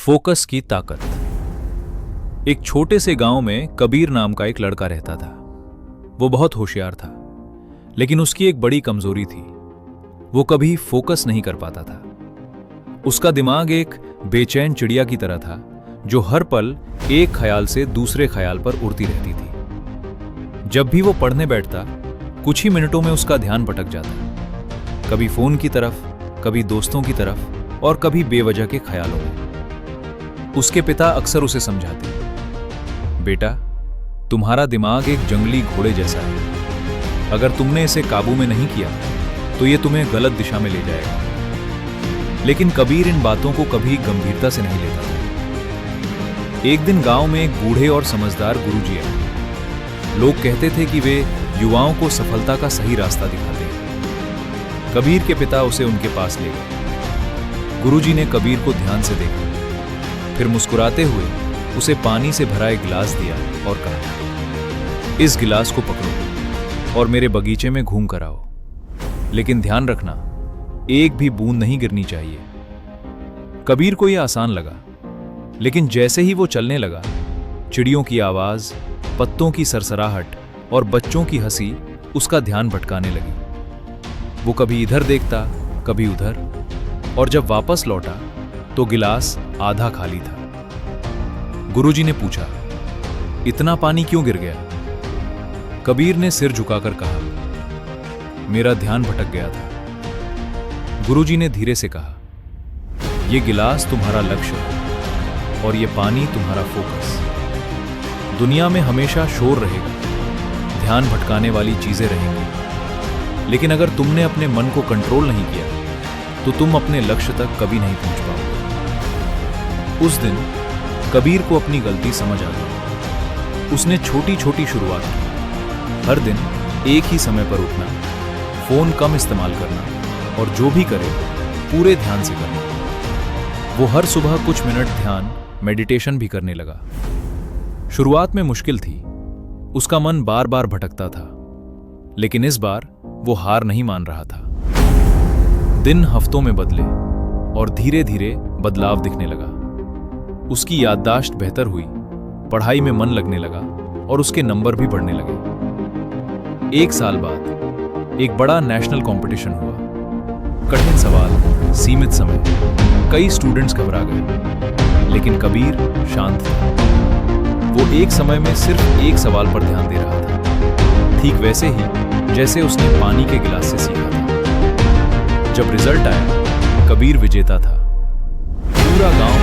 Focus की ताकत। एक छोटे से गांव में कबीर नाम का एक लड़का रहता था। वो बहुत होशियार था, लेकिन उसकी एक बड़ी कमजोरी थी। वो कभी फोकस नहीं कर पाता था। उसका दिमाग एक बेचैन चिड़िया की तरह था, जो हर पल एक ख्याल से दूसरे ख्याल पर उड़ती रहती थी। जब भी वो पढ़ने बैठता, कुछ ही मिनटों में उसका ध्यान भटक जाता, कभी फोन की तरफ, कभी दोस्तों की तरफ और कभी बेवजह के ख्यालों में। उसके पिता अक्सर उसे समझाते, बेटा, तुम्हारा दिमाग एक जंगली घोड़े जैसा है। अगर तुमने इसे काबू में नहीं किया तो ये तुम्हें गलत दिशा में ले जाएगा। लेकिन कबीर इन बातों को कभी गंभीरता से नहीं लेता था। एक दिन गांव में एक बूढ़े और समझदार गुरुजी आए। लोग कहते थे कि वे युवाओं को सफलता का सही रास्ता दिखाते हैं। कबीर के पिता उसे उनके पास ले गए। गुरुजी ने कबीर को ध्यान से देखा, फिर मुस्कुराते हुए उसे पानी से भरा एक गिलास दिया और कहा, इस गिलास को पकड़ो और मेरे बगीचे में घूम कर आओ, लेकिन ध्यान रखना, एक भी बूंद नहीं गिरनी चाहिए। कबीर को यह आसान लगा, लेकिन जैसे ही वो चलने लगा, चिड़ियों की आवाज, पत्तों की सरसराहट और बच्चों की हंसी उसका ध्यान भटकाने लगी। वो कभी इधर देखता, कभी उधर, और जब वापस लौटा तो गिलास आधा खाली था। गुरुजी ने पूछा, इतना पानी क्यों गिर गया? कबीर ने सिर झुकाकर कहा, मेरा ध्यान भटक गया था। गुरुजी ने धीरे से कहा, यह गिलास तुम्हारा लक्ष्य है और यह पानी तुम्हारा फोकस। दुनिया में हमेशा शोर रहेगा, ध्यान भटकाने वाली चीजें रहेंगी, लेकिन अगर तुमने अपने मन को कंट्रोल नहीं किया तो तुम अपने लक्ष्य तक कभी नहीं पहुंच पाओगे। उस दिन कबीर को अपनी गलती समझ आ गई। उसने छोटी छोटी शुरुआत की, हर दिन एक ही समय पर उठना, फोन कम इस्तेमाल करना और जो भी करे पूरे ध्यान से करना। वो हर सुबह कुछ मिनट ध्यान, मेडिटेशन भी करने लगा। शुरुआत में मुश्किल थी, उसका मन बार बार भटकता था, लेकिन इस बार वो हार नहीं मान रहा था। दिन हफ्तों में बदले और धीरे धीरे बदलाव दिखने लगा। उसकी याददाश्त बेहतर हुई, पढ़ाई में मन लगने लगा और उसके नंबर भी बढ़ने लगे। एक साल बाद एक बड़ा नेशनल कंपटीशन हुआ। कठिन सवाल, सीमित समय, कई स्टूडेंट्स घबरा गए, लेकिन कबीर शांत था। वो एक समय में सिर्फ एक सवाल पर ध्यान दे रहा था, ठीक वैसे ही जैसे उसने पानी के गिलास से सीखा था। जब रिजल्ट आया, कबीर विजेता था। पूरा गांव